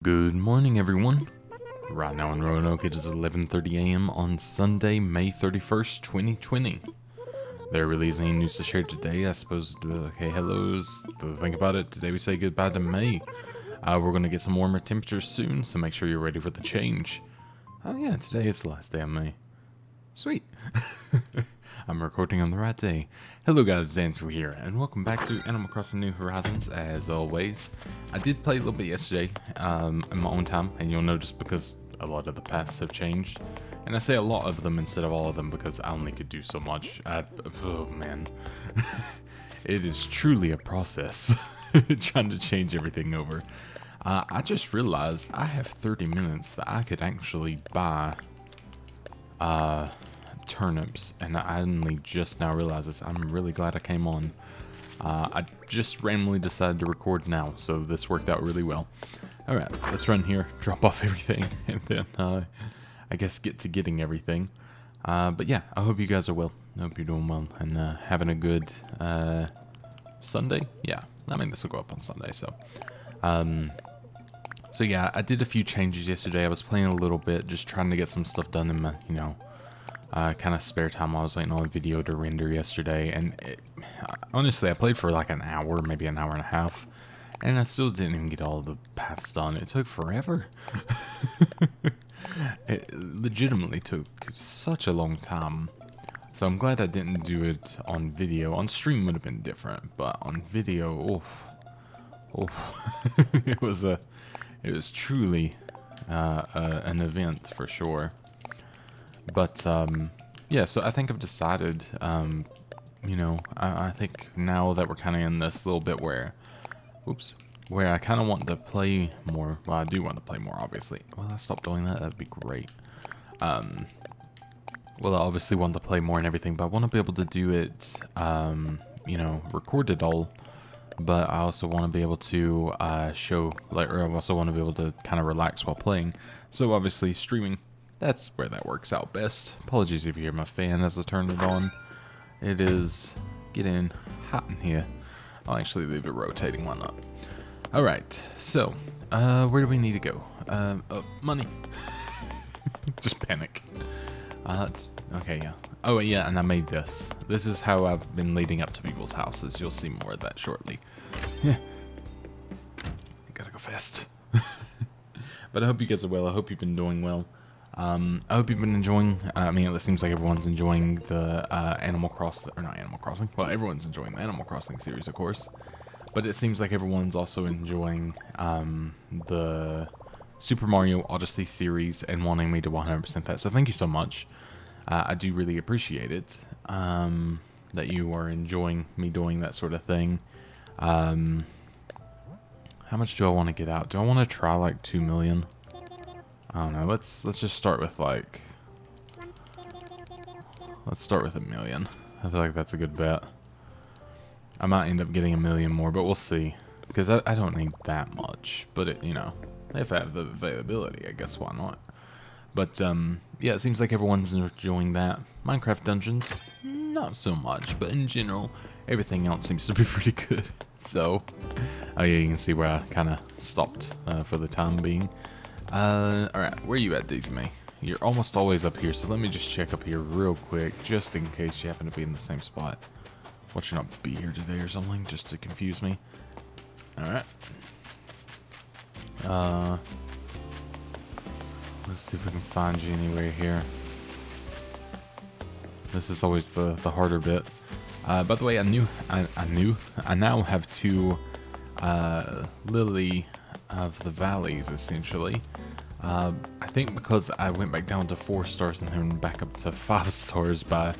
Good morning, everyone. Right now in Roanoke, it is 11:30 a.m. on Sunday, May 31st, 2020. There really isn't any news to share today. I suppose, okay, hellos. Think about it. Today we say goodbye to May. We're going to get some warmer temperatures soon, so make sure you're ready for the change. Oh yeah, today is the last day of May. Sweet. I'm recording on the right day. Hello guys, Zanitor here, and welcome back to Animal Crossing New Horizons, as always. I did play a little bit yesterday, in my own time, and you'll notice because a lot of the paths have changed. And I say a lot of them instead of all of them because I only could do so much. Oh man. It is truly a process, trying to change everything over. I just realized I have 30 minutes that I could actually buy turnips, and I only just now realized this. I'm really glad I came on. I just randomly decided to record now, so this worked out really well. Alright, let's run here, drop off everything, and then I guess get to getting everything. But yeah, I hope you guys are well. I hope you're doing well and having a good Sunday. Yeah, I mean, this will go up on Sunday, so. So yeah, I did a few changes yesterday. I was playing a little bit, just trying to get some stuff done in my, kind of spare time. I was waiting on a video to render yesterday, and honestly, I played for like an hour, maybe an hour and a half, and I still didn't even get all the paths done. It took forever. It legitimately took such a long time. So I'm glad I didn't do it on video. On stream would have been different, but on video, it was truly an event for sure. But yeah, so I think I've decided, I think now that we're kind of in this little bit where I kind of want to play more. Well, I do want to play more, obviously. Well, I stopped doing that. That'd be great. Well, I obviously want to play more and everything, but I want to be able to do it, record it all. But I also want to be able to show, or I also want to be able to kind of relax while playing. So obviously streaming, that's where that works out best. Apologies if you hear my fan as I turn it on. It is getting hot in here. I'll actually leave it rotating, why not? Alright, so, where do we need to go? Money. Just panic. Okay, yeah. Oh, yeah, and I made this. This is how I've been leading up to people's houses. You'll see more of that shortly. Yeah. Gotta go fast. But I hope you guys are well. I hope you've been doing well. I hope you've been enjoying, it seems like everyone's enjoying the Animal Crossing, or not Animal Crossing. Well, everyone's enjoying the Animal Crossing series, of course. But it seems like everyone's also enjoying the Super Mario Odyssey series and wanting me to 100% that. So thank you so much. I do really appreciate it, that you are enjoying me doing that sort of thing. How much do I want to get out? Do I want to try like 2 million? I don't know. Let's just start with like. Let's start with 1 million. I feel like that's a good bet. I might end up getting 1 million more, but we'll see. Because I don't need that much. But if I have the availability, I guess why not? But yeah, it seems like everyone's enjoying that. Minecraft Dungeons, not so much, but in general, everything else seems to be pretty good. So, oh yeah, you can see where I kind of stopped for the time being. Alright, where are you at, Daisy May? You're almost always up here, so let me just check up here real quick, just in case you happen to be in the same spot. Watch you not be here today or something, just to confuse me. Alright. Let's see if we can find you anywhere here. This is always the harder bit. By the way, I now have 2 Lily of the Valleys, essentially. I think because I went back down to 4 stars and then back up to 5 stars by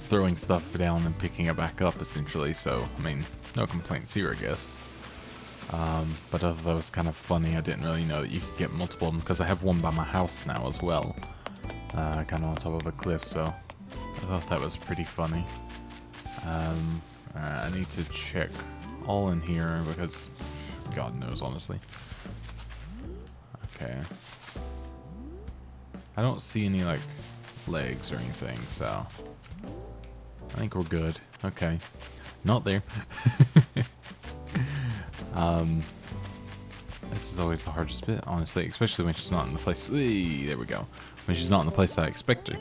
throwing stuff down and picking it back up, essentially. So, I mean, no complaints here, I guess. But although that was kind of funny, I didn't really know that you could get multiple of them because I have one by my house now as well. Kind of on top of a cliff, so I thought that was pretty funny. I need to check all in here because God knows, honestly. Okay. I don't see any, like, legs or anything, so I think we're good. Okay. Not there. This is always the hardest bit, honestly, especially when she's not in the place. Hey, there we go. When she's not in the place I expect her.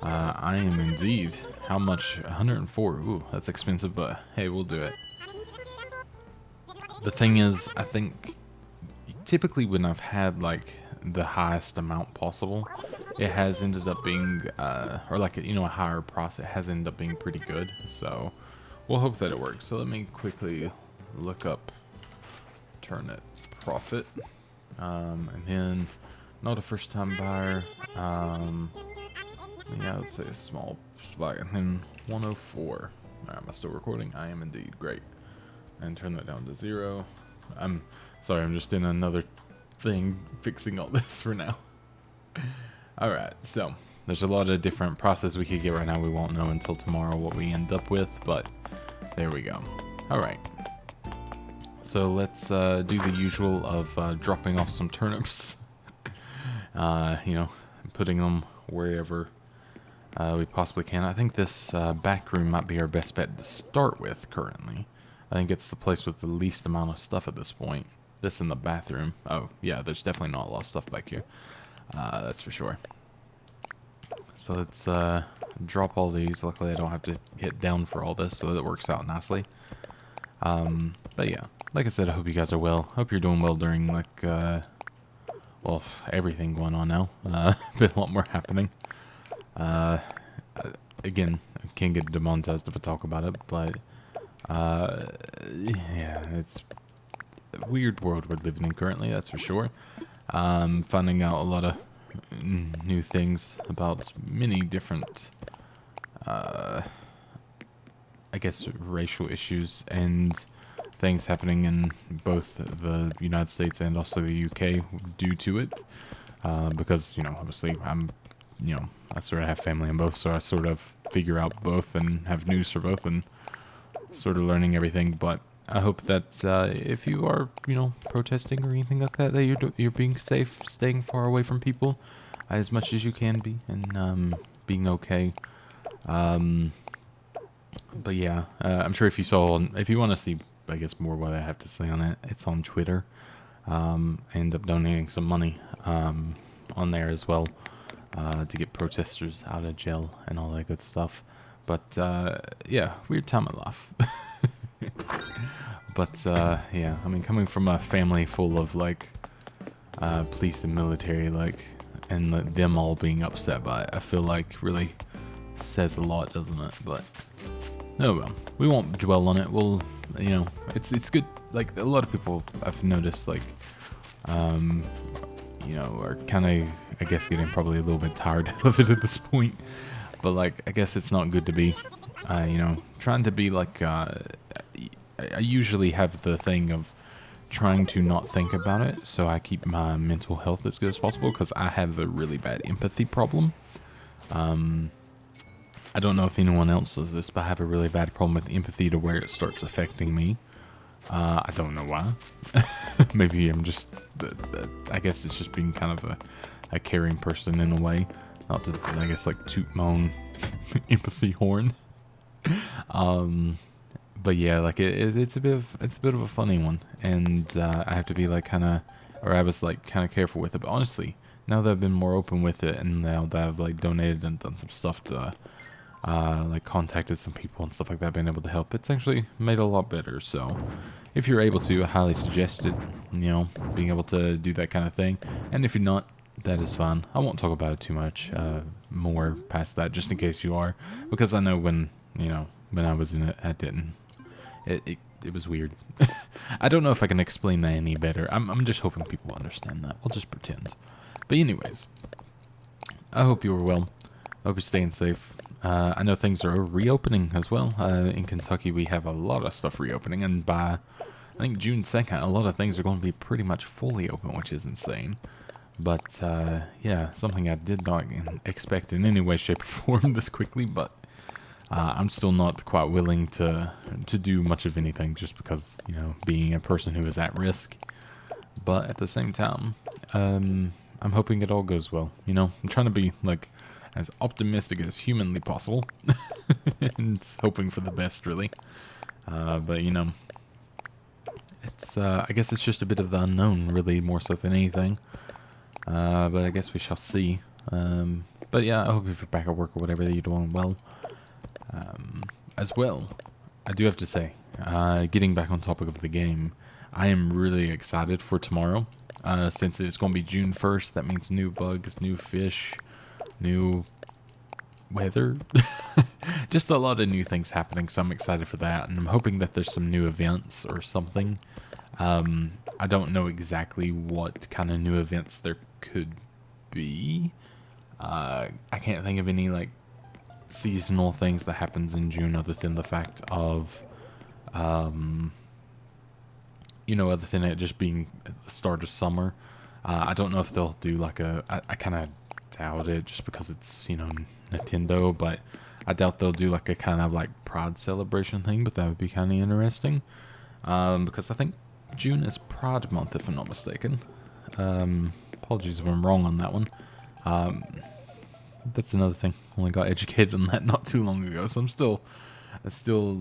I am indeed. How much? 104. Ooh, that's expensive, but hey, we'll do it. The thing is, I think typically when I've had like the highest amount possible, it has ended up being, or like a higher price, it has ended up being pretty good. So we'll hope that it works. So let me quickly look up turnip profit, and then not a first time buyer. Yeah, let's say a small spike, and then 104. Alright, am I still recording? I am indeed. Great. And turn that down to 0. I'm sorry, I'm just in another thing fixing all this for now. Alright, so there's a lot of different processes we could get right now. We won't know until tomorrow what we end up with, but there we go. Alright. So let's do the usual of dropping off some turnips. Putting them wherever we possibly can. I think this back room might be our best bet to start with currently. I think it's the place with the least amount of stuff at this point. This in the bathroom. Oh, yeah, there's definitely not a lot of stuff back here. That's for sure. So let's drop all these. Luckily, I don't have to hit down for all this, so that it works out nicely. But yeah, like I said, I hope you guys are well. Hope you're doing well during, like, well, everything going on now. Been a lot more happening. Again, I can't get demonetized if I talk about it, but yeah, it's a weird world we're living in currently, that's for sure. Finding out a lot of new things about many different, I guess, racial issues and things happening in both the United States and also the UK due to it. Because, obviously I sort of have family in both, so I sort of figure out both and have news for both and sort of learning everything. But I hope that if you are, protesting or anything like that, that you're being safe, staying far away from people as much as you can be, and being okay. But yeah, I'm sure if you want to see, I guess, more what I have to say on it, it's on Twitter. I end up donating some money on there as well to get protesters out of jail and all that good stuff. But yeah, weird time of life. But yeah, I mean, coming from a family full of like police and military, like, and them all being upset by it, I feel like really says a lot, doesn't it? But oh well, we won't dwell on it. We'll, it's good. Like, a lot of people I've noticed, like, are kind of, I guess, getting probably a little bit tired of it at this point. But like, I guess it's not good to be, trying to be like, I usually have the thing of trying to not think about it, so I keep my mental health as good as possible, because I have a really bad empathy problem. I don't know if anyone else does this, but I have a really bad problem with empathy to where it starts affecting me. I don't know why. Maybe I'm just, I guess it's just being kind of a caring person in a way. Not to, I guess, like, toot my own empathy horn. But yeah, like, it's a bit of a funny one, and I have to be like I was like kind of careful with it. But honestly, now that I've been more open with it, and now that I've like donated and done some stuff to like contacted some people and stuff like that, been able to help, it's actually made it a lot better. So if you're able to, I highly suggest it, being able to do that kind of thing. And if you're not, that is fine. I won't talk about it too much more past that, just in case you are, because I know when I was in it, I didn't. It was weird. I don't know if I can explain that any better. I'm just hoping people understand that. We'll just pretend. But anyways, I hope you are well. I hope you're staying safe. I know things are reopening as well. In Kentucky, we have a lot of stuff reopening, and by, I think, June 2nd, a lot of things are going to be pretty much fully open, which is insane. But yeah, something I did not expect in any way, shape, or form this quickly, but I'm still not quite willing to do much of anything, just because, being a person who is at risk. But at the same time, I'm hoping it all goes well. I'm trying to be like as optimistic as humanly possible, and hoping for the best, really. But it's I guess it's just a bit of the unknown, really, more so than anything. But I guess we shall see. But yeah, I hope if you're back at work or whatever, that you're doing well. As well, I do have to say, getting back on topic of the game, I am really excited for tomorrow. Since it's going to be June 1st, that means new bugs, new fish, new weather. Just a lot of new things happening, so I'm excited for that, and I'm hoping that there's some new events or something. I don't know exactly what kind of new events there could be. I can't think of any like seasonal things that happens in June other than the fact of other than it just being the start of summer. I don't know if they'll do like I kind of doubt it just because it's, Nintendo, but I doubt they'll do like a kind of like Pride celebration thing, but that would be kind of interesting. Because I think June is Pride Month, if I'm not mistaken. Apologies if I'm wrong on that one. That's another thing. Only got educated on that not too long ago, so I'm still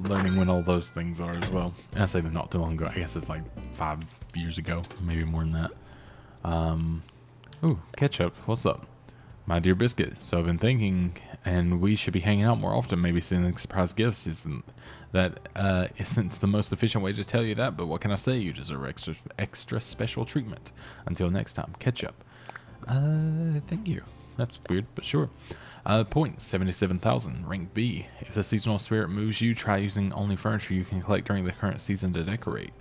learning when all those things are as well. And I say they're not too long ago. I guess it's like 5 years ago, maybe more than that. Ooh, ketchup. What's up? My dear biscuit. So I've been thinking, and we should be hanging out more often. Maybe sending surprise gifts isn't the most efficient way to tell you that. But what can I say? You deserve extra special treatment. Until next time, ketchup. Thank you. That's weird, but sure. Points, 77,000, rank B. If the seasonal spirit moves you, try using only furniture you can collect during the current season to decorate.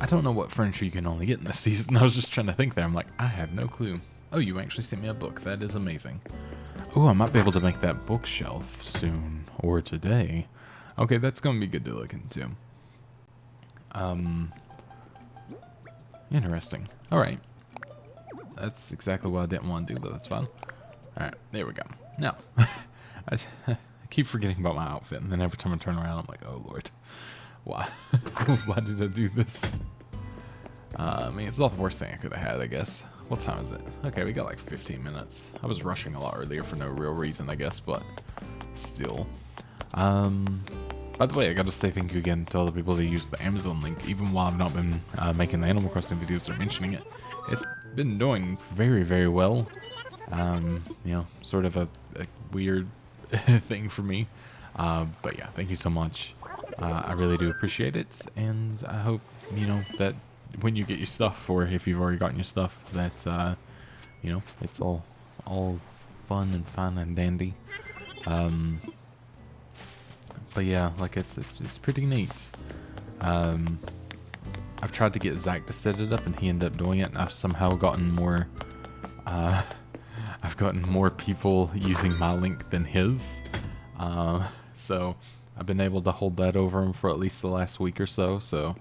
I don't know what furniture you can only get in this season. I was just trying to think there. I'm like, I have no clue. Oh, you actually sent me a book. That is amazing. Oh, I might be able to make that bookshelf soon, or today. Okay, that's going to be good to look into. Interesting. All right. That's exactly what I didn't want to do, but that's fine. Alright, there we go. Now, I keep forgetting about my outfit, and then every time I turn around, I'm like, oh lord. Why? Why did I do this? I mean, it's not the worst thing I could have had, I guess. What time is it? Okay, we got like 15 minutes. I was rushing a lot earlier for no real reason, I guess, but still. By the way, I gotta say thank you again to all the people that use the Amazon link, even while I've not been making the Animal Crossing videos or mentioning it. It's been doing very, very well. Sort of a weird thing for me. But yeah, thank you so much. I really do appreciate it, and I hope, that when you get your stuff, or if you've already gotten your stuff, that, it's all fun and fun and dandy. But yeah, like it's pretty neat. I've tried to get Zach to set it up, and he ended up doing it, and I've somehow gotten more, I've gotten more people using my link than his. So I've been able to hold that over him for at least the last week or so. So,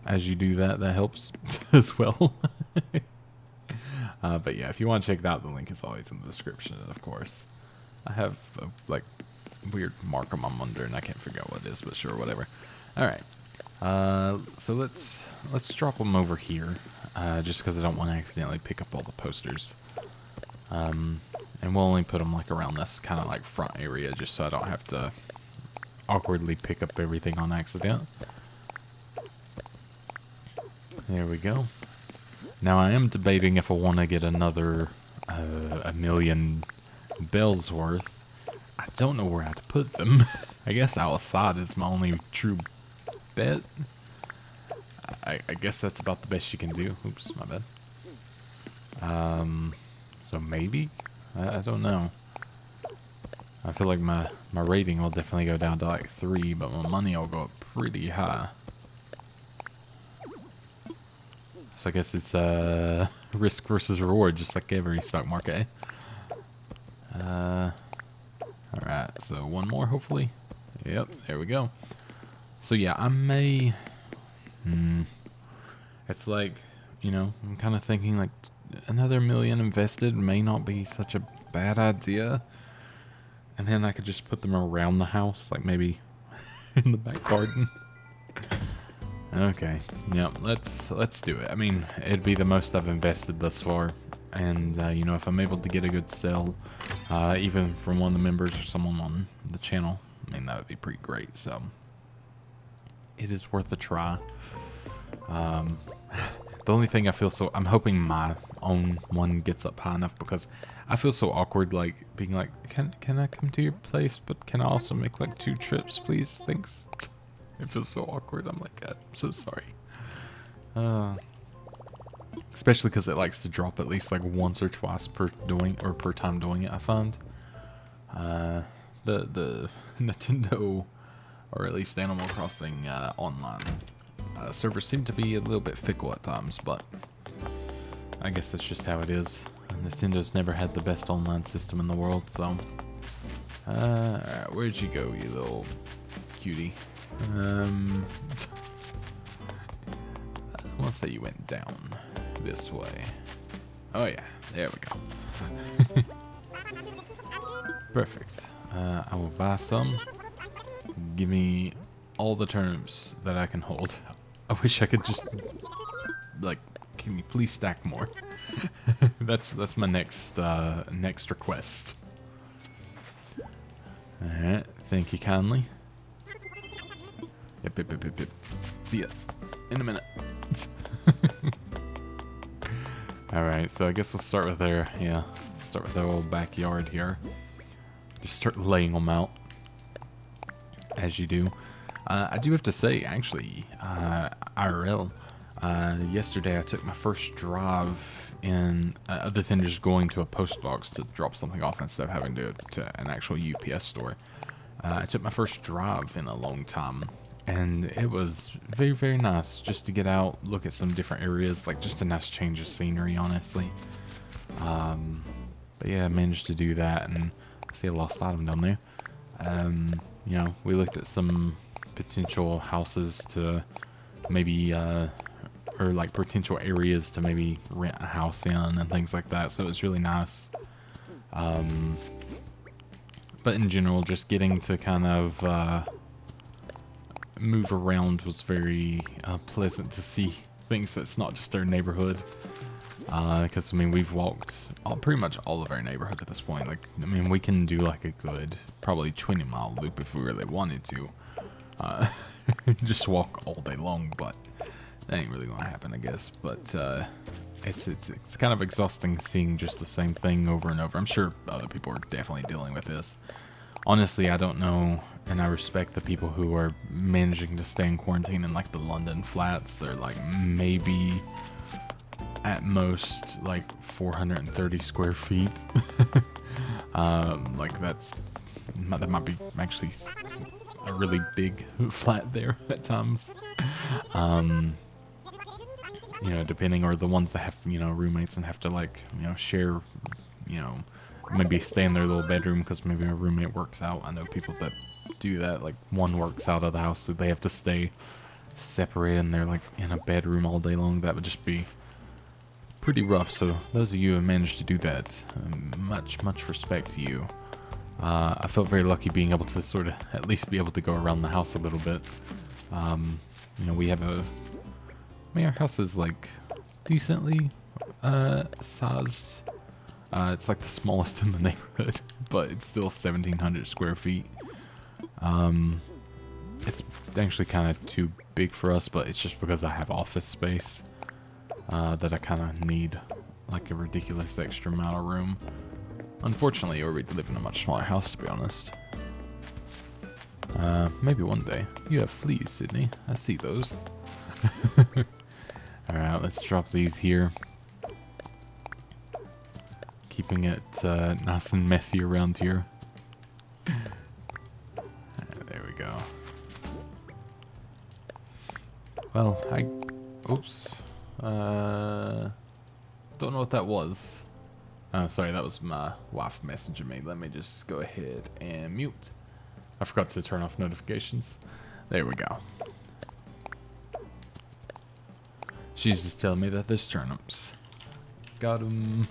as you do that, that helps as well. But yeah, if you want to check it out, the link is always in the description, of course. I have a, weird mark on my under, and I can't figure out what it is, but sure, whatever. All right. So let's drop them over here, just because I don't want to accidentally pick up all the posters. And we'll only put them around this kind of front area, just so I don't have to awkwardly pick up everything on accident. There we go. Now I am debating if I want to get another 1,000,000 bells worth. I don't know where I'd put them. I guess outside is my only true bet. I guess that's about the best you can do. Oops, my bad. So maybe? I don't know. I feel like my rating will definitely go down to 3, but my money will go up pretty high. So I guess it's risk versus reward, just like every stock market. Alright, so one more, hopefully. Yep, there we go. So yeah, I may... It's I'm kind of thinking another 1,000,000 invested may not be such a bad idea. And then I could just put them around the house, maybe in the back garden. Okay, yeah, let's do it. I mean, it'd be the most I've invested thus far. And, if I'm able to get a good sell, even from one of the members or someone on the channel, I mean, that would be pretty great, so. it is worth a try. The only thing I'm hoping my own one gets up high enough, because I feel so awkward, like, being like, can I come to your place, but can I also make, like, 2 trips, please? Thanks. It feels so awkward. I'm like, I'm so sorry. Especially because it likes to drop at least, like, once or twice per time doing it, I find. The Nintendo, or at least Animal Crossing online servers seem to be a little bit fickle at times, but I guess that's just how it is. Nintendo's never had the best online system in the world, so. Alright, where'd you go, you little cutie? I want to say you went down this way. Oh yeah, there we go. Perfect. I will buy some. Give me all the turnips that I can hold. I wish I could just, like, can you please stack more? That's my next request. Alright, thank you kindly. Yep. See ya in a minute. Alright, so I guess we'll start with our old backyard here. Just start laying them out, as you do. I do have to say, actually, IRL, yesterday I took my first drive in, other than just going to a post box to drop something off instead of having to an actual UPS store. I took my first drive in a long time, and it was very, very nice just to get out, look at some different areas, like just a nice change of scenery, honestly. But yeah, I managed to do that, and I see a lost item down there. You know, we looked at some potential houses to maybe, or like potential areas to maybe rent a house in and things like that, so it was really nice. But in general, just getting to kind of move around was very pleasant to see things that's not just our neighborhood. Because, I mean, we've walked pretty much all of our neighborhood at this point. Like, I mean, we can do like a good, probably 20-mile loop if we really wanted to. Just walk all day long, but that ain't really gonna happen, I guess. But it's kind of exhausting seeing just the same thing over and over. I'm sure other people are definitely dealing with this. Honestly, I don't know, and I respect the people who are managing to stay in quarantine in like the London flats. They're like maybe at most like 430 square feet. Like that might be actually a really big flat there at times. You know, depending, or the ones that have, you know, roommates and have to, like, you know, share, you know, maybe stay in their little bedroom because maybe a roommate works out. I know people that do that, like one works out of the house, so they have to stay separated and they're like in a bedroom all day long. That would just be pretty rough. So those of you who have managed to do that, much respect to you. I felt very lucky being able to sort of at least be able to go around the house a little bit. You know, we have I mean, our house is like decently sized. It's like the smallest in the neighborhood, but it's still 1,700 square feet. It's actually kind of too big for us, but it's just because I have office space that I kind of need like a ridiculous extra amount of room. Unfortunately, or we'd live in a much smaller house, to be honest. Maybe one day. You have fleas, Sydney. I see those. Alright, let's drop these here. Keeping it nice and messy around here. There we go. Well, oops. Don't know what that was. Oh, sorry, that was my wife messaging me. Let me just go ahead and mute. I forgot to turn off notifications. There we go. She's just telling me that there's turnips. Got them.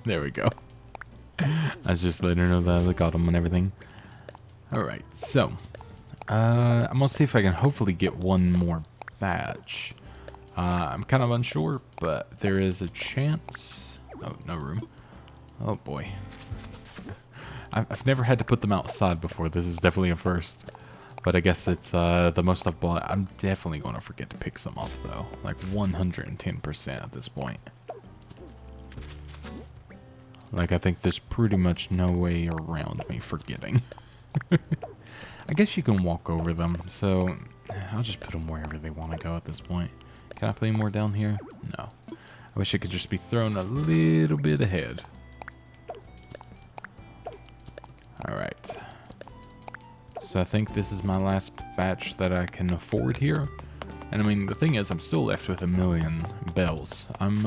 There we go. I was just letting her know that I got them and everything. Alright, so. I'm going to see if I can hopefully get one more batch. I'm kind of unsure, but there is a chance. Oh, no room. Oh boy. I've never had to put them outside before. This is definitely a first. But I guess it's the most I've bought. I'm definitely going to forget to pick some up, though. Like 110% at this point. Like, I think there's pretty much no way around me forgetting. I guess you can walk over them, so I'll just put them wherever they want to go at this point. Can I put any more down here? No. I wish I could just be thrown a little bit ahead. Alright. So I think this is my last batch that I can afford here. And I mean, the thing is, I'm still left with 1,000,000 bells. I'm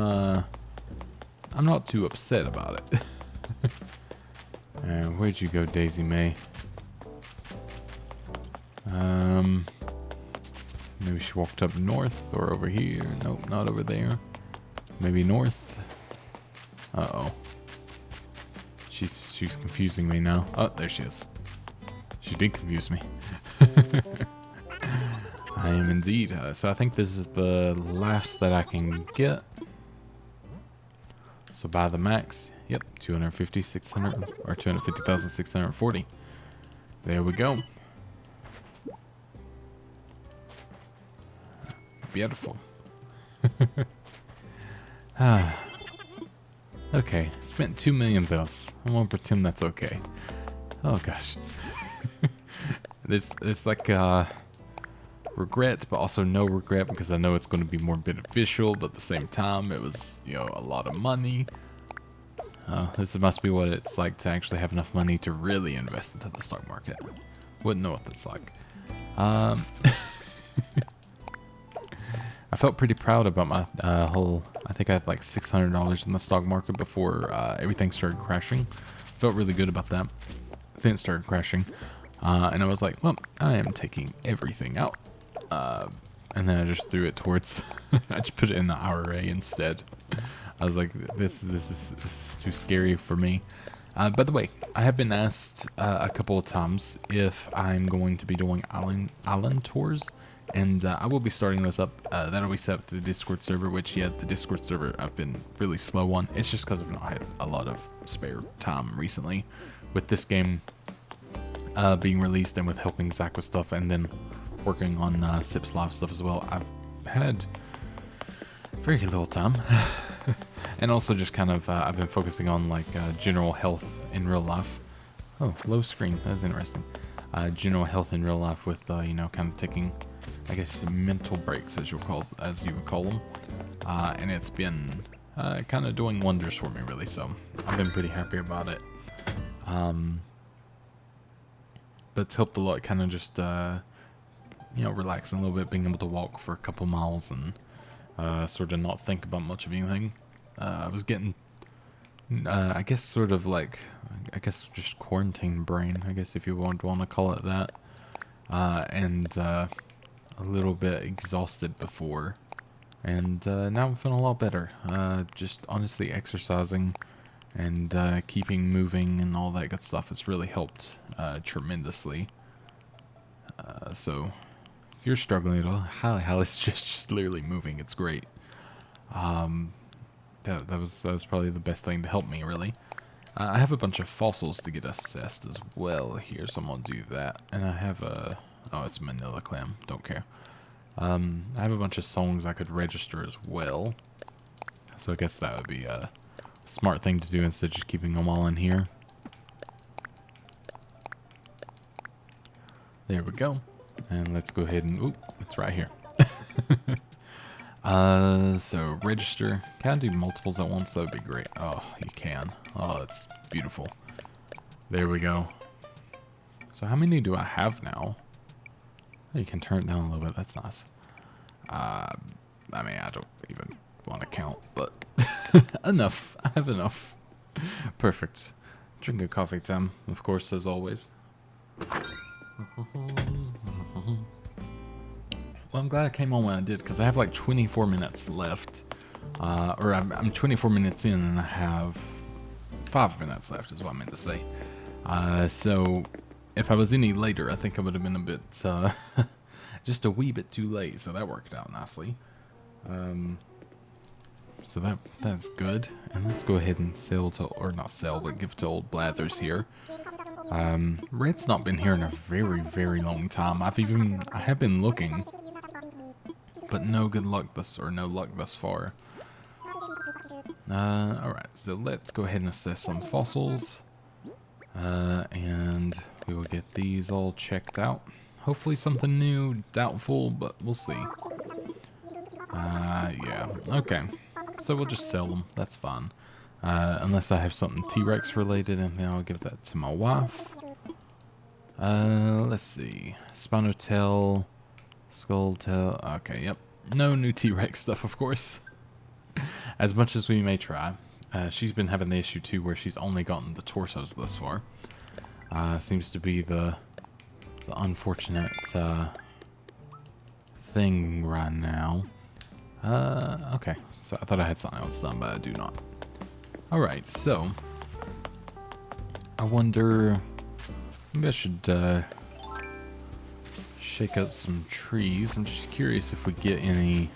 not too upset about it. Where'd you go, Daisy May? Maybe she walked up north or over here. Nope, not over there. Maybe north. Uh-oh. She's confusing me now. Oh, there she is. She did confuse me. I am indeed. So I think this is the last that I can get. So by the max, yep, 250,600 or 250,640. There we go. Beautiful. Okay, spent 2 million bells. I'm gonna pretend that's okay. Oh gosh. there's like regret, but also no regret because I know it's going to be more beneficial. But at the same time, it was, you know, a lot of money. This must be what it's like to actually have enough money to really invest into the stock market. Wouldn't know what that's like. I felt pretty proud about my whole. I think I had like $600 in the stock market before everything started crashing. Felt really good about that. Then it started crashing, and I was like, well, I am taking everything out. And then I just threw it towards. I just put it in the IRA instead. I was like, this is too scary for me. By the way, I have been asked a couple of times if I'm going to be doing island tours. And I will be starting those up. That'll be set up to the Discord server, which, yeah, the Discord server I've been really slow on. It's just because I've not had a lot of spare time recently with this game being released and with helping Zach with stuff and then working on Sip's live stuff as well. I've had very little time. And also just kind of, I've been focusing on like general health in real life. Oh, low screen. That's interesting. General health in real life with, you know, kind of taking, I guess, mental breaks, as you would call them, and it's been kind of doing wonders for me, really. So I've been pretty happy about it. But it's helped a lot, kind of just you know, relaxing a little bit, being able to walk for a couple miles and sort of not think about much of anything. I was getting, I guess, sort of like, I guess, just quarantine brain, I guess, if you want to call it that, and a little bit exhausted before, and now I'm feeling a lot better. Just honestly exercising and keeping moving and all that good stuff has really helped tremendously. So if you're struggling at all, highly suggest just literally moving. It's great. That was probably the best thing to help me, really. I have a bunch of fossils to get assessed as well here, so I'm gonna do that. And I have a, oh, it's a manila clam, don't care. I have a bunch of songs I could register as well, so I guess that would be a smart thing to do instead of just keeping them all in here. There we go. And let's go ahead and, oop, it's right here. So register. Can I do multiples at once? That would be great. Oh, you can. Oh, that's beautiful. There we go. So how many do I have now? Oh, you can turn it down a little bit. That's nice. I mean, I don't even want to count, but enough. I have enough. Perfect. Drink a coffee time, of course, as always. Well, I'm glad I came on when I did, because I have like 24 minutes left. Or I'm 24 minutes in and I have 5 minutes left is what I meant to say. So if I was any later, I think I would have been a bit, just a wee bit too late. So that worked out nicely. So that's good. And let's go ahead and sell to, or not sell, but give to old Blathers here. Red's not been here in a very, very long time. I have been looking, but no luck thus far. Alright, so let's go ahead and assess some fossils. And we will get these all checked out. Hopefully something new, doubtful, but we'll see. Yeah, okay. So we'll just sell them, that's fine. Unless I have something T-Rex related, and then I'll give that to my wife. Let's see. Spinotail, Skulltail, okay, yep. No new T-Rex stuff, of course. As much as we may try. She's been having the issue too where she's only gotten the torsos thus far. Seems to be the unfortunate thing right now. Okay, so I thought I had something else done, but I do not. Alright, so I wonder, maybe I should shake out some trees. I'm just curious if we get any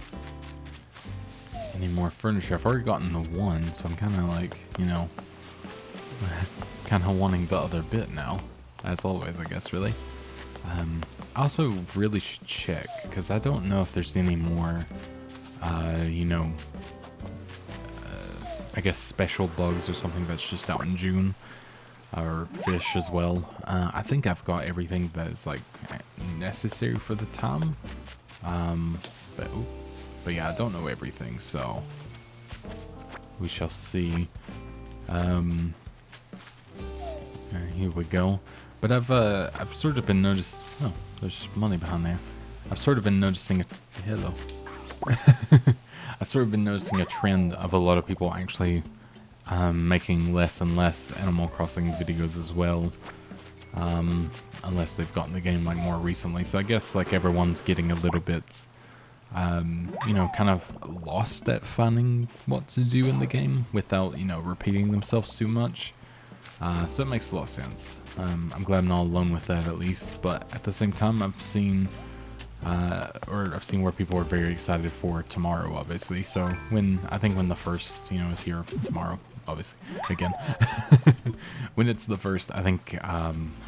more furniture. I've already gotten the one, so I'm kind of like, you know, kind of wanting the other bit now, as always, I guess, really. I also really should check, because I don't know if there's any more, you know, I guess special bugs or something that's just out in June, or fish as well. I think I've got everything that is, like, necessary for the time, but yeah, I don't know everything, so we shall see. Here we go. But I've sort of been noticing. Oh, there's just money behind there. I've sort of been noticing hello. I've sort of been noticing a trend of a lot of people actually making less and less Animal Crossing videos as well. Unless they've gotten the game like more recently. So I guess like everyone's getting a little bit you know, kind of lost at finding what to do in the game without, you know, repeating themselves too much. So it makes a lot of sense. I'm glad I'm not alone with that at least, but at the same time I've seen where people are very excited for tomorrow, obviously. So I think when the first, you know, is here tomorrow, obviously, again, when it's the first, I think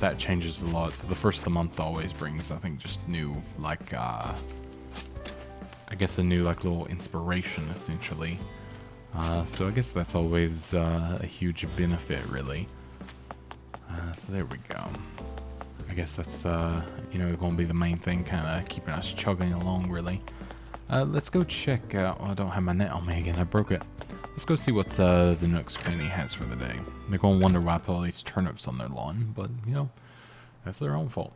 that changes a lot. So the first of the month always brings, I think, just new, like, I guess a new like little inspiration essentially. So I guess that's always a huge benefit really. So there we go. I guess that's you know, going to be the main thing, kind of keeping us chugging along really. Let's go check out, I don't have my net on me again, I broke it. Let's go see what the Nook's Cranny has for the day. They're going to wonder why I put all these turnips on their lawn, but you know, that's their own fault.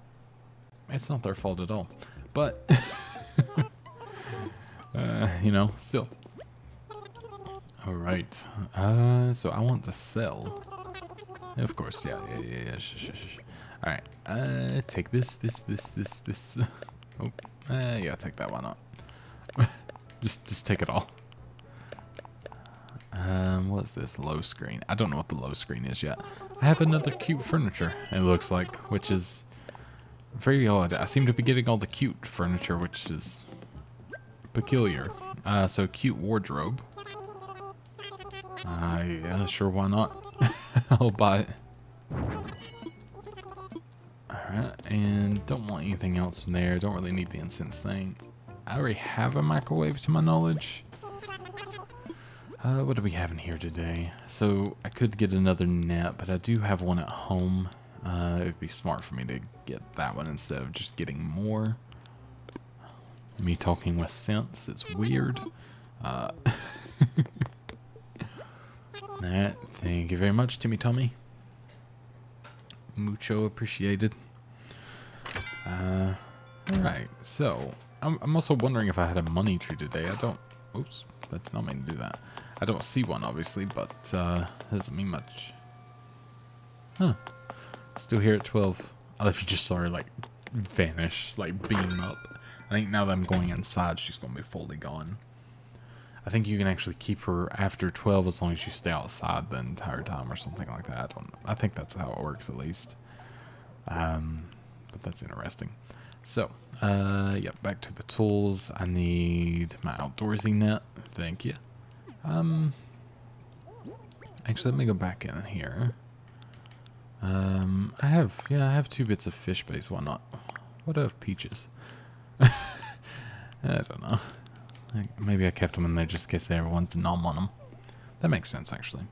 It's not their fault at all. But you know, still. Alright. So I want to sell. Of course, yeah. Alright. Take this. Oh, yeah, take that one up. just take it all. What's this? Low screen. I don't know what the low screen is yet. I have another cute furniture, it looks like, which is very odd. I seem to be getting all the cute furniture, which is peculiar. So cute wardrobe. Yeah, sure, why not? I'll buy it. Alright, and don't want anything else from there. Don't really need the incense thing. I already have a microwave to my knowledge. What do we have in here today? So I could get another net, but I do have one at home. It would be smart for me to get that one instead of just getting more. Me talking with sense, it's weird. Alright, thank you very much, Timmy Tommy. Mucho appreciated. Alright, so I'm also wondering if I had a money tree today. I don't. Oops, that did not mean to do that. I don't see one, obviously, but doesn't mean much. Huh. Still here at 12. I love you just saw her like vanish, like beam up. I think now that I'm going inside, she's gonna be fully gone. I think you can actually keep her after 12 as long as you stay outside the entire time or something like that. I don't know. I think that's how it works at least. But that's interesting. So, yeah, back to the tools. I need my outdoorsy net. Thank you. Actually, let me go back in here. I have 2 bits of fish base. Why not? What of peaches? I don't know. Maybe I kept them in there just in case everyone wanted to nom on them. That makes sense, actually.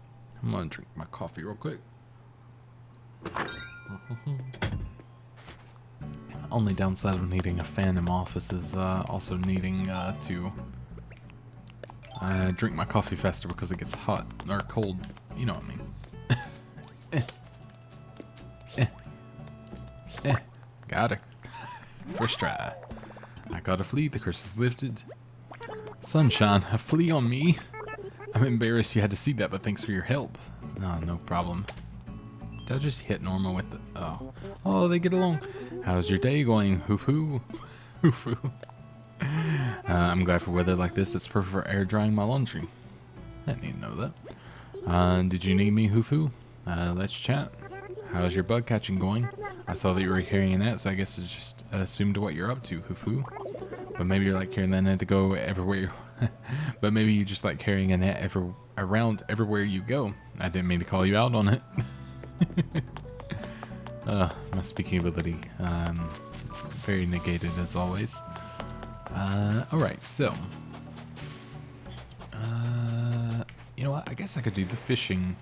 I'm gonna drink my coffee real quick. Only downside of needing a fan in my office is also needing to drink my coffee faster because it gets hot or cold. You know what I mean. Got her. First try. I got a flea, the curse is lifted. Sunshine, a flea on me. I'm embarrassed you had to see that, but thanks for your help. No, no problem. Did I just hit normal with the... Oh. Oh, they get along. How's your day going, hoo-hoo? Hoo-hoo. I'm glad for weather like this, it's perfect for air drying my laundry. I didn't even know that. Did you need me, hoo-hoo? Let's chat. How's your bug catching going? I saw that you were carrying a net, so I guess it's just assumed what you're up to, hoo-hoo. But maybe you're like carrying that net to go everywhere. But maybe you just like carrying a net around everywhere you go. I didn't mean to call you out on it. My speaking ability. Very negated as always. Alright, so. You know what? I guess I could do the fishing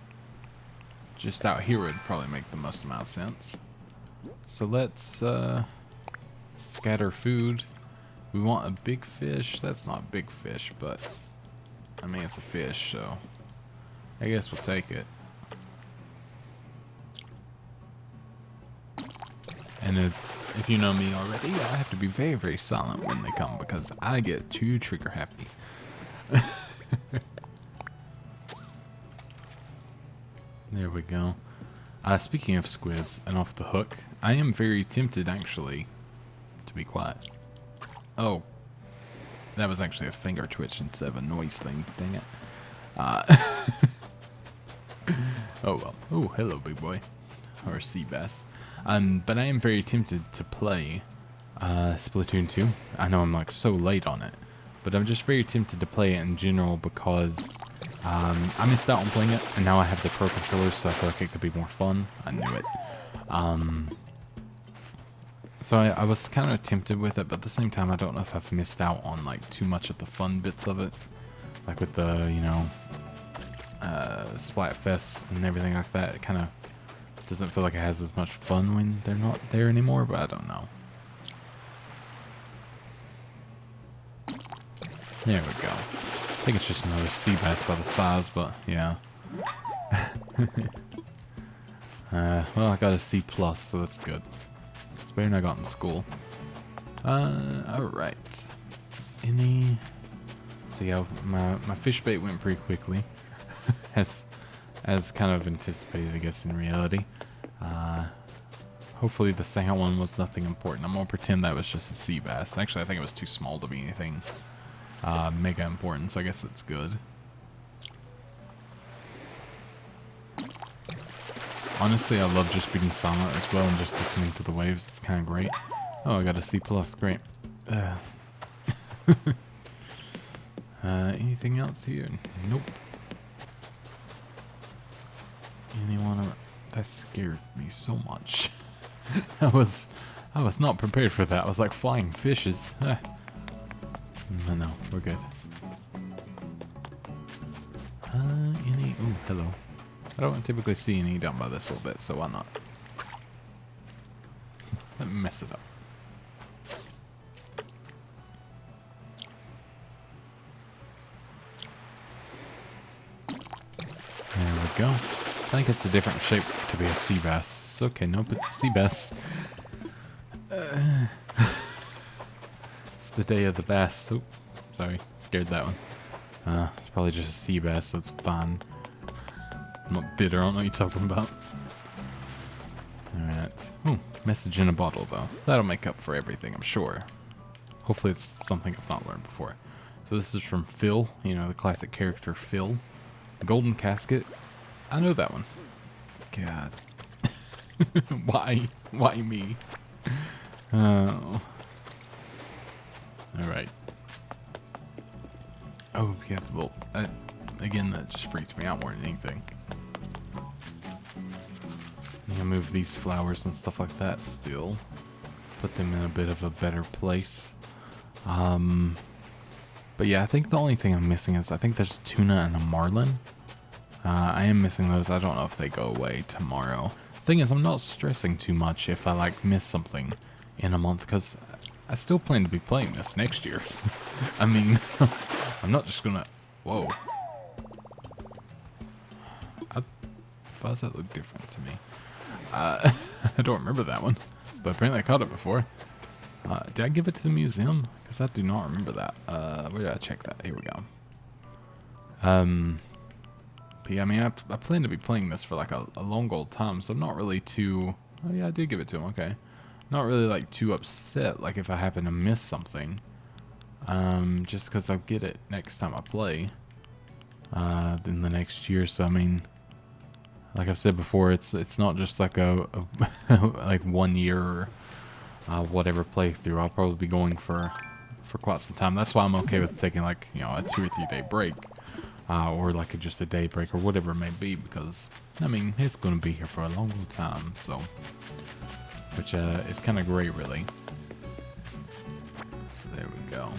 just out here would probably make the most amount of sense. So let's scatter food. We want a big fish. That's not a big fish, but I mean it's a fish, so I guess we'll take it. And if you know me already, I have to be very, very silent when they come because I get too trigger happy. There we go. Speaking of squids and off the hook, I am very tempted actually to be quiet. Oh, that was actually a finger twitch instead of a noise thing. Dang it. Oh well. Oh, hello, big boy, or sea bass. But I am very tempted to play Splatoon 2. I know I'm like so late on it, but I'm just very tempted to play it in general because I missed out on playing it, and now I have the Pro controller, so I feel like it could be more fun. I knew it. So I was kind of tempted with it, but at the same time, I don't know if I've missed out on like too much of the fun bits of it, like with the Splatfest and everything like that. It kind of doesn't feel like it has as much fun when they're not there anymore, but I don't know. There we go. I think it's just another sea bass by the size, but yeah. Well, I got a C+, so that's good. It's better than I got in school. Alright. So yeah, my fish bait went pretty quickly. As kind of anticipated, I guess, in reality. Hopefully the second one was nothing important. I'm gonna pretend that was just a sea bass. Actually, I think it was too small to be anything mega important, so I guess that's good. Honestly, I love just being silent as well and just listening to the waves. It's kind of great. Oh, I got a C+. Great. Anything else here? Nope. Anyone? That scared me so much. I was not prepared for that. I was like flying fishes. No, we're good. Ooh, hello. I don't typically see any down by this little bit, so why not? Let me mess it up. There we go. I think it's a different shape to be a sea bass. Okay, nope, it's a sea bass. It's the day of the bass. Oh, sorry, scared that one. It's probably just a sea bass, so it's fine. I'm not bitter, I don't know what you're talking about. Alright. Ooh, message in a bottle, though. That'll make up for everything, I'm sure. Hopefully it's something I've not learned before. So this is from Phil, you know, the classic character Phil. The golden casket. I know that one. God. Why? Why me? Oh. Alright. Oh, yeah, the little... again, that just freaks me out more than anything. gonna move these flowers and stuff like that still. Put them in a bit of a better place. But yeah, I think the only thing I'm missing is I think there's a tuna and a marlin. I am missing those. I don't know if they go away tomorrow. Thing is, I'm not stressing too much if I like miss something in a month, because I still plan to be playing this next year. I mean, I'm not just gonna... Whoa. Why does that look different to me? I don't remember that one, but apparently I caught it before. Did I give it to the museum? Because I do not remember that. Where did I check that? Here we go. But yeah, I mean, I plan to be playing this for like a long old time, so I'm not really too... Oh yeah, I did give it to him, okay. Not really like too upset, like if I happen to miss something. Just because I'll get it next time I play. In the next year, so I mean... Like I've said before, it's not just like a like 1 year or whatever playthrough. I'll probably be going for quite some time. That's why I'm okay with taking like, you know, a 2 or 3 day break. Or like just a day break or whatever it may be, because I mean it's going to be here for a long time, so which is kind of great, really. So there we go.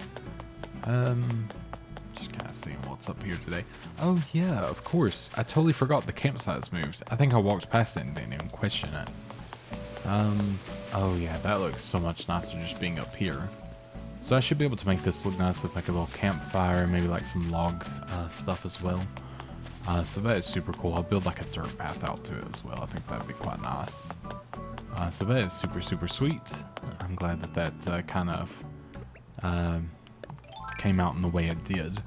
Just kind of seeing what's up here today. Oh yeah, of course, I totally forgot the campsite's moved. I think I walked past it and didn't even question it. Oh yeah, that looks so much nicer just being up here. So I should be able to make this look nice with like a little campfire, maybe like some log stuff as well. So that is super cool. I'll build like a dirt path out to it as well. I think that'd be quite nice. So that is super, super sweet. I'm glad that kind of came out in the way it did.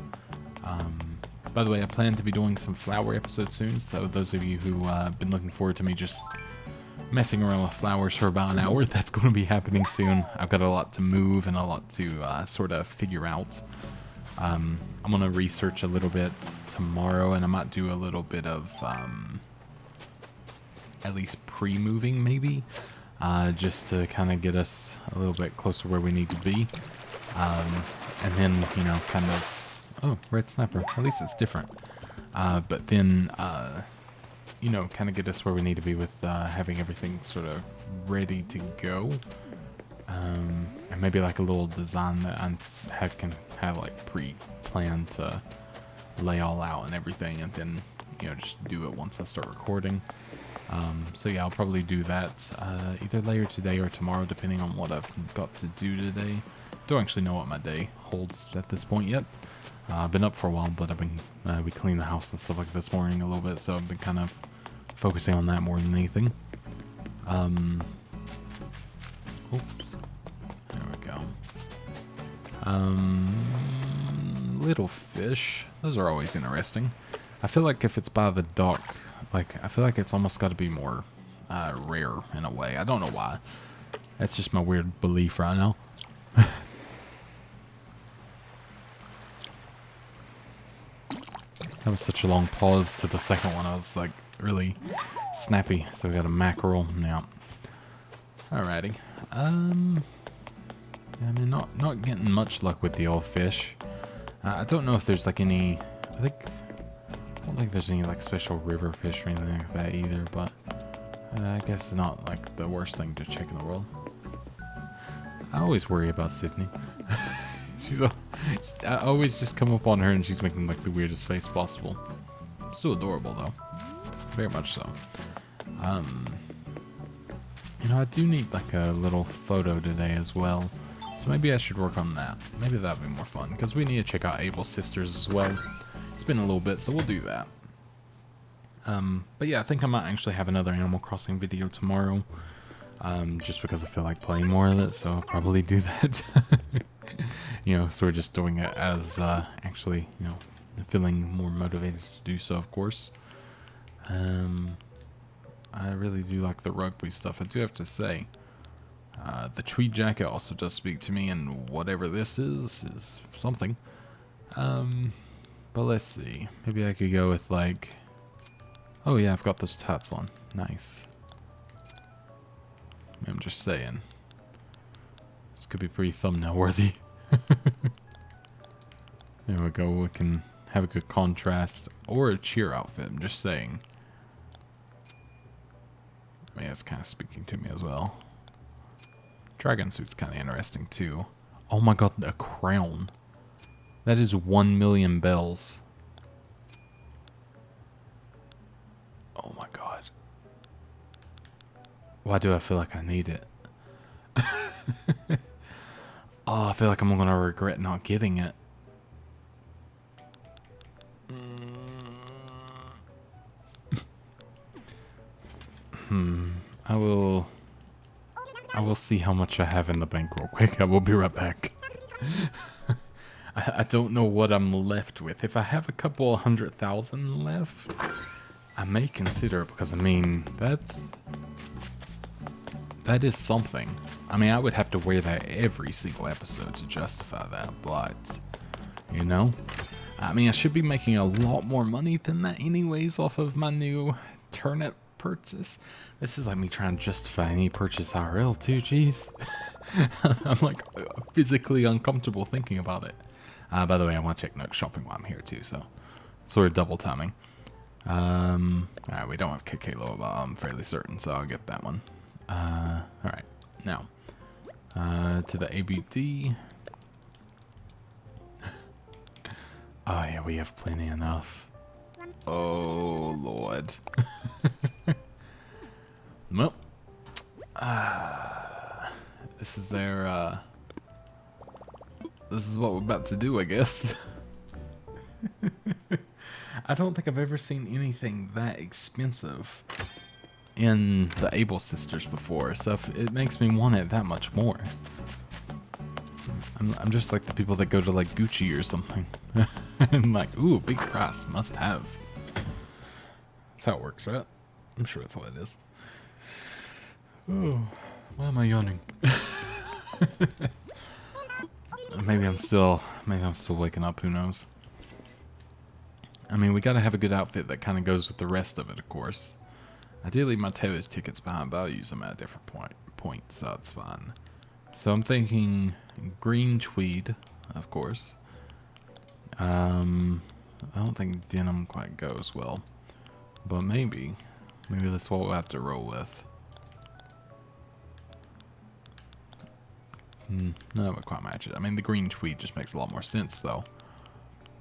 By the way, I plan to be doing some flower episodes soon, so those of you who have been looking forward to me just messing around with flowers for about an hour, that's going to be happening soon. I've got a lot to move and a lot to sort of figure out. I'm going to research a little bit tomorrow, and I might do a little bit of at least pre-moving maybe, just to kind of get us a little bit closer where we need to be. And then, you know, kind of... Oh, red snapper. At least it's different. But then... you know, kind of get us where we need to be with having everything sort of ready to go. And maybe like a little design that I can have like pre-planned to lay all out and everything, and then, you know, just do it once I start recording. So yeah, I'll probably do that either later today or tomorrow, depending on what I've got to do today. Don't actually know what my day holds at this point yet. I've been up for a while, but I've been we cleaned the house and stuff like this morning a little bit, so I've been kind of focusing on that more than anything. Oops. There we go. Little fish. Those are always interesting. I feel like if it's by the dock, like, I feel like it's almost got to be more rare in a way. I don't know why. That's just my weird belief right now. That was such a long pause to the second one. I was like really snappy. So we got a mackerel now. Alrighty. I mean, not getting much luck with the old fish. I don't know if there's like any. I don't think there's any like special river fish or anything like that either. But I guess it's not like the worst thing to check in the world. I always worry about Sydney. I always just come up on her and she's making like the weirdest face possible. Still adorable though, very much so. You know, I do need like a little photo today as well, so maybe I should work on that. Maybe that'd be more fun, because we need to check out Abel's sisters as well. It's been a little bit, so we'll do that. But yeah, I think I might actually have another Animal Crossing video tomorrow, just because I feel like playing more of it, so I'll probably do that. You know, so we're just doing it as actually, you know, feeling more motivated to do so, of course. I really do like the rugby stuff, I do have to say. The tweed jacket also does speak to me, and whatever this is something. But let's see. Maybe I could go with like... Oh yeah, I've got those tats on. Nice. I'm just saying. This could be pretty thumbnail worthy. There we go. We can have a good contrast or a cheer outfit. I'm just saying. I mean, it's kind of speaking to me as well. Dragon suit's kind of interesting too. Oh my god, a crown. That is 1 million bells. Oh my god. Why do I feel like I need it? Oh, I feel like I'm gonna regret not getting it. I will see how much I have in the bank real quick. I will be right back. I don't know what I'm left with. If I have a couple 100,000 left, I may consider it, because I mean, that is something. I mean, I would have to wear that every single episode to justify that, but, you know, I mean, I should be making a lot more money than that anyways off of my new turnip purchase. This is like me trying to justify any purchase IRL too, jeez. I'm like physically uncomfortable thinking about it. By the way, I want to check Nook Shopping while I'm here too, so sort of double timing. Alright, we don't have KK Low, but I'm fairly certain, so I'll get that one. Alright, now, to the ABD. Oh yeah, we have plenty enough. Oh lord. Well, this is their, this is what we're about to do, I guess. I don't think I've ever seen anything that expensive in the Able Sisters before, so it makes me want it that much more. I'm just like the people that go to like Gucci or something. And like, ooh, big price, must have. That's how it works, right? I'm sure that's what it is. Oh, why am I yawning? Maybe I'm still waking up, who knows. I mean, we gotta have a good outfit that kind of goes with the rest of it, of course. Ideally, my Taylor's ticket's behind, but I'll use them at a different point, so that's fine. So I'm thinking green tweed, of course. I don't think denim quite goes well, but maybe that's what we'll have to roll with. No, that would quite match it. I mean, the green tweed just makes a lot more sense, though.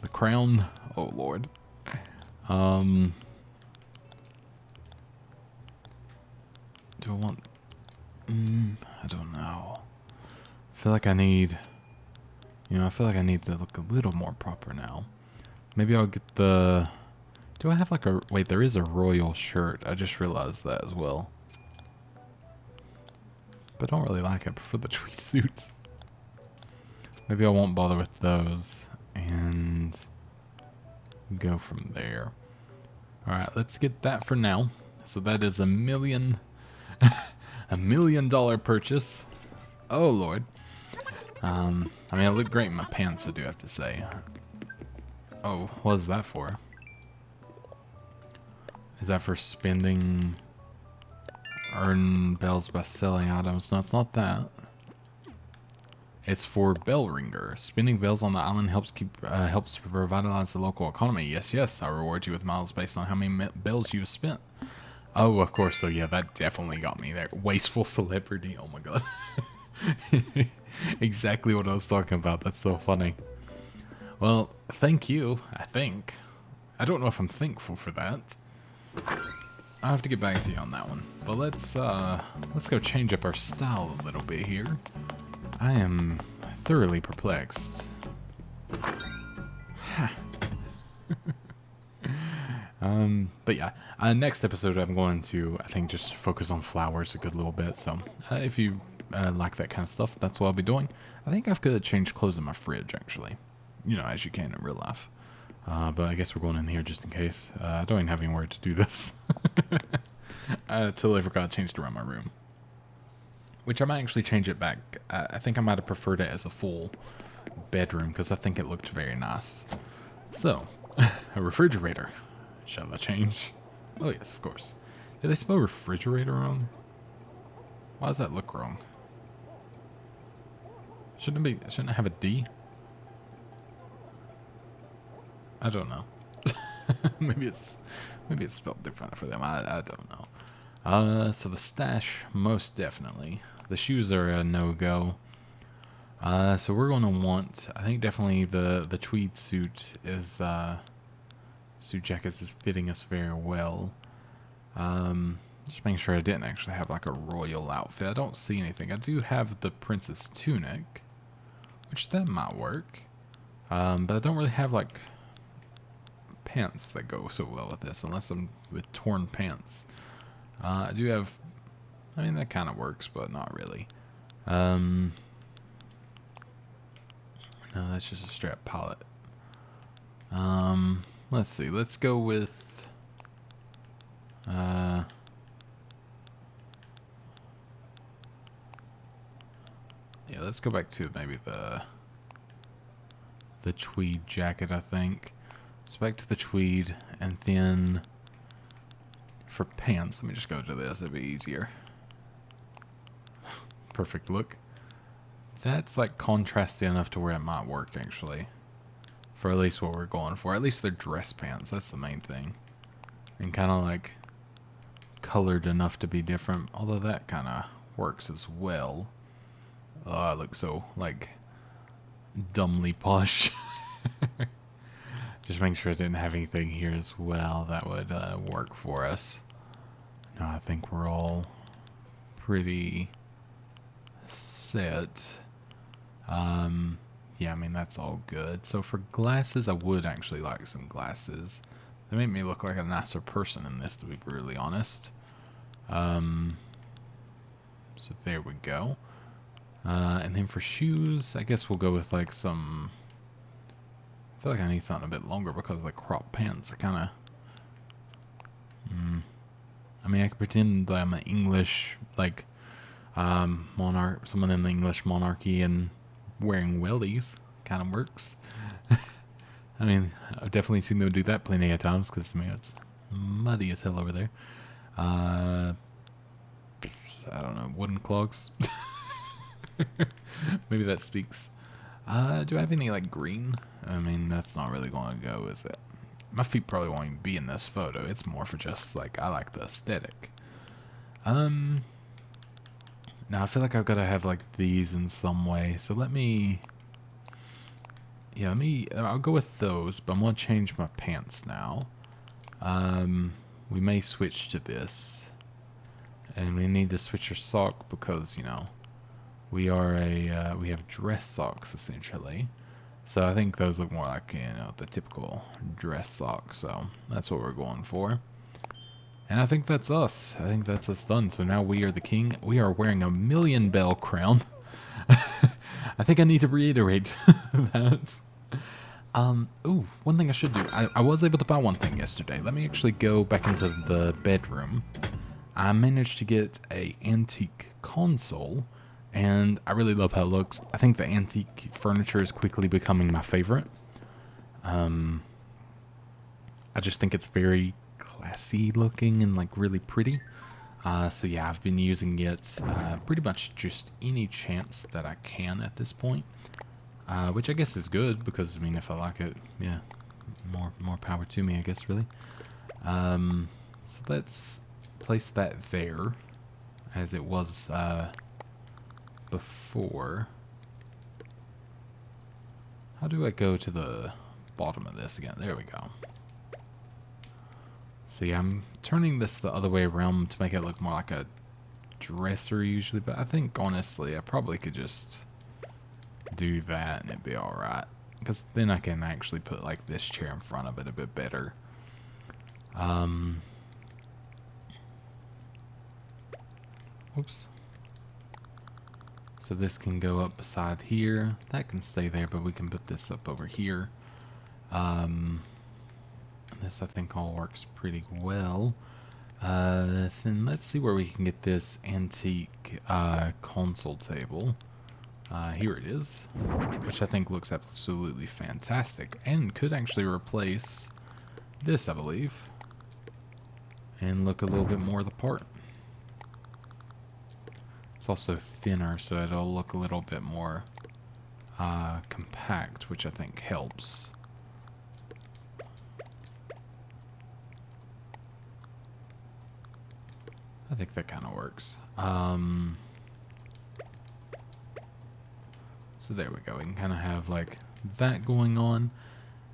The crown, oh lord. Do I want... I don't know. I feel like I need... You know, I feel like I need to look a little more proper now. Maybe I'll get the... Do I have like a... Wait, there is a royal shirt. I just realized that as well. But I don't really like it. I prefer the tweed suits. Maybe I won't bother with those. And... go from there. Alright, let's get that for now. So that is $1 million... $1 million purchase. Oh lord. I mean, I look great in my pants, I do have to say. Oh, what is that for? Is that for spending... earn bells by selling items? No, it's not that. It's for bell ringer. Spinning bells on the island helps revitalize the local economy. Yes, yes. I reward you with miles based on how many bells you've spent. Oh, of course. So yeah, that definitely got me there. Wasteful celebrity. Oh my god. Exactly what I was talking about. That's so funny. Well, thank you. I think. I don't know if I'm thankful for that. I'll have to get back to you on that one. But let's go change up our style a little bit here. I am thoroughly perplexed. But yeah, next episode I'm going to, I think, just focus on flowers a good little bit. So if you like that kind of stuff, that's what I'll be doing. I think I've got to change clothes in my fridge, actually. You know, as you can in real life. But I guess we're going in here just in case. I don't even have anywhere to do this. I totally forgot to change it around my room. Which I might actually change it back. I think I might have preferred it as a full bedroom because I think it looked very nice. So, a refrigerator. Shall I change? Oh yes, of course. Did they spell refrigerator wrong? Why does that look wrong? Shouldn't it have a D? I don't know. maybe it's spelled different for them. I don't know. So the stash, most definitely. The shoes are a no-go. So we're going to want, I think definitely the tweed suit is, suit jackets is fitting us very well. Just making sure I didn't actually have like a royal outfit. I don't see anything. I do have the princess tunic, which that might work. But I don't really have like pants that go so well with this, unless I'm with torn pants. I do have, I mean that kind of works, but not really. No, that's just a strap palette. Let's see. Let's go with. Yeah, let's go back to maybe the tweed jacket. I think. So back to the tweed, and then for pants, let me just go to this. It'd be easier. Perfect look. That's like contrasty enough to where it might work actually. For at least what we're going for. At least they're dress pants. That's the main thing. And kind of like colored enough to be different. Although that kind of works as well. Oh, I look so like dumbly posh. Just making sure I didn't have anything here as well that would work for us. No, I think we're all pretty set. Yeah, I mean, that's all good. So for glasses, I would actually like some glasses. They make me look like a nicer person in this, to be brutally honest. So there we go. And then for shoes, I guess we'll go with like some... I feel like I need something a bit longer because like crop pants are kind of... I mean, I could pretend that I'm an English, like, monarch, someone in the English monarchy and wearing wellies. Kind of works. I mean, I've definitely seen them do that plenty of times because, I mean, it's muddy as hell over there. I don't know, wooden clogs? Maybe that speaks. Do I have any, like, green? I mean, that's not really going to go, is it? My feet probably won't even be in this photo. It's more for just, like, I like the aesthetic. Now, I feel like I've got to have, like, these in some way. So let me... Yeah, I'll go with those, but I'm going to change my pants now. We may switch to this. And we need to switch our sock because, you know, we have dress socks, essentially. So I think those look more like, you know, the typical dress sock. So that's what we're going for. And I think that's us. I think that's us done. So now we are the king. We are wearing a million bell crown. I think I need to reiterate that. Ooh, one thing I should do. I was able to buy one thing yesterday. Let me actually go back into the bedroom. I managed to get a antique console, and I really love how it looks. I think the antique furniture is quickly becoming my favorite. I just think it's very classy looking and like really pretty. So yeah, I've been using it pretty much just any chance that I can at this point. Which I guess is good because, I mean, if I like it, yeah, more power to me, I guess, really. So let's place that there as it was before. How do I go to the bottom of this again? There we go. See, I'm turning this the other way around to make it look more like a dresser usually, but I think, honestly, I probably could just do that and it'd be alright. Because then I can actually put, like, this chair in front of it a bit better. Oops. So this can go up beside here. That can stay there, but we can put this up over here. This, I think, all works pretty well. Then let's see where we can get this antique console table. Here it is, which I think looks absolutely fantastic and could actually replace this, I believe, and look a little bit more the part. It's also thinner, so it'll look a little bit more compact, which I think helps. I think that kind of works. So there we go. We can kind of have like that going on.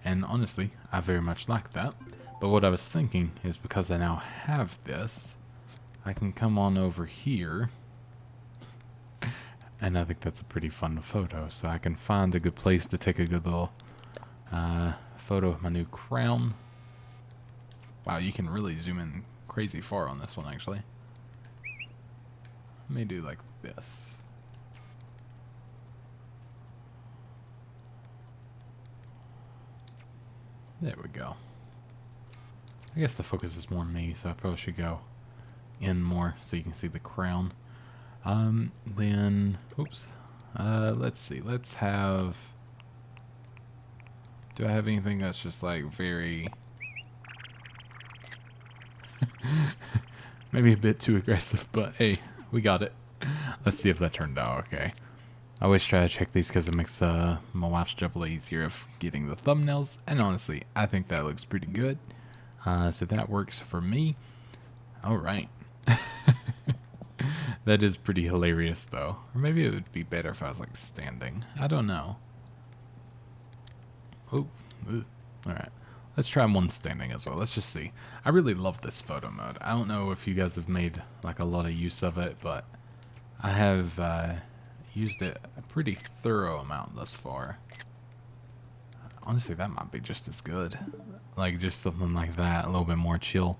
And honestly, I very much like that. But what I was thinking is because I now have this, I can come on over here. And I think that's a pretty fun photo. So I can find a good place to take a good little photo of my new crown. Wow, you can really zoom in crazy far on this one, actually. Let me do like this. There we go. I guess the focus is more on me, so I probably should go in more so you can see the crown. Then, oops. Let's see. Let's have... Do I have anything that's just like very... Maybe a bit too aggressive, but hey, we got it. Let's see if that turned out okay. I always try to check these because it makes my wife's job a lot easier of getting the thumbnails. And honestly, I think that looks pretty good. So that works for me. Alright. That is pretty hilarious though. Or maybe it would be better if I was like standing. I don't know. Oh, alright. Let's try one standing as well. Let's just see. I really love this photo mode. I don't know if you guys have made like a lot of use of it, but I have used it a pretty thorough amount thus far. Honestly, that might be just as good. Like just something like that, a little bit more chill.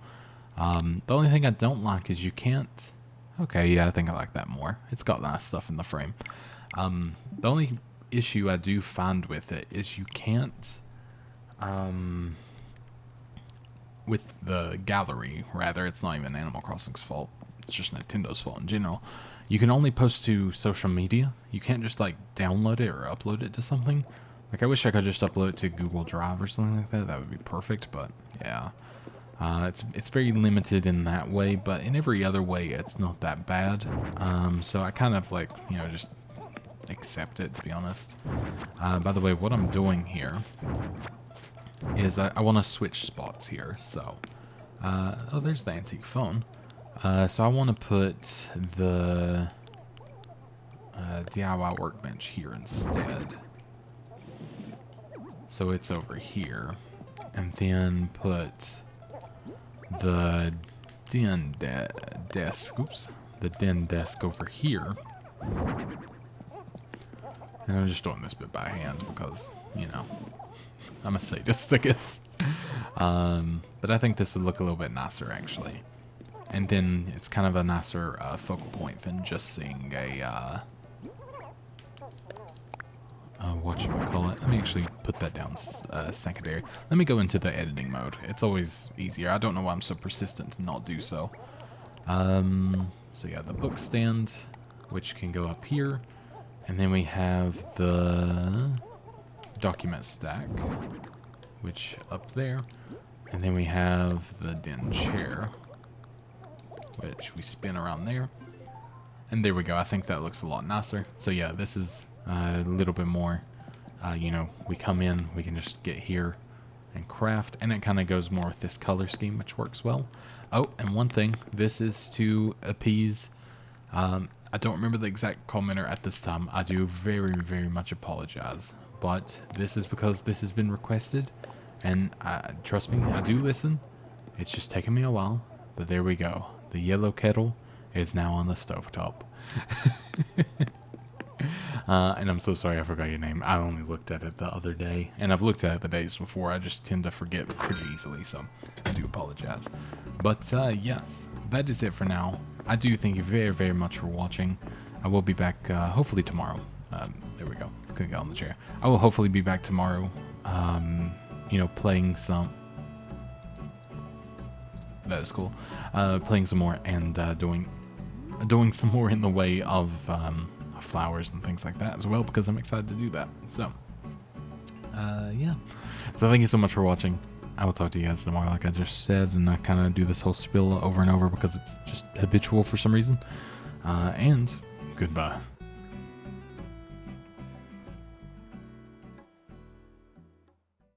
The only thing I don't like is you can't... Okay, yeah, I think I like that more. It's got nice stuff in the frame. The only issue I do find with it is you can't... with the gallery, rather, it's not even Animal Crossing's fault. It's just Nintendo's fault in general. You can only post to social media. You can't just like download it or upload it to something. Like I wish I could just upload it to Google Drive or something like that. That would be perfect, but yeah. It's very limited in that way, but in every other way it's not that bad. So I kind of like, you know, just accept it, to be honest. By the way, what I'm doing here is I want to switch spots here. So, oh, there's the antique phone. So I want to put the DIY workbench here instead. So it's over here. And then put the den desk, oops, the den desk over here. And I'm just doing this bit by hand because, you know, I'm a sadist, I guess. But I think this would look a little bit nicer, actually. And then it's kind of a nicer focal point than just seeing a, whatchamacallit. Let me actually put that down secondary. Let me go into the editing mode. It's always easier. I don't know why I'm so persistent to not do so. So yeah, the book stand, which can go up here. And then we have the document stack, which up there. And then we have the den chair, which we spin around there. And there we go. I think that looks a lot nicer. So yeah, this is a little bit more, you know, we come in, we can just get here and craft, and it kind of goes more with this color scheme, which works well. Oh, and one thing, this is to appease, I don't remember the exact commenter at this time. I do very, very much apologize, but this is because this has been requested, and trust me, I do listen. It's just taken me a while, but there we go. The yellow kettle is now on the stovetop. And I'm so sorry I forgot your name. I only looked at it the other day, and I've looked at it the days before. I just tend to forget pretty easily, so I do apologize. But yes, that is it for now. I do thank you very, very much for watching. I will be back hopefully tomorrow. There we go. Couldn't get on the chair. I will hopefully be back tomorrow, you know, playing some... That is cool. Playing some more and doing some more in the way of flowers and things like that as well, because I'm excited to do that. So, yeah. So thank you so much for watching. I will talk to you guys tomorrow, like I just said, and I kind of do this whole spiel over and over because it's just habitual for some reason. And goodbye.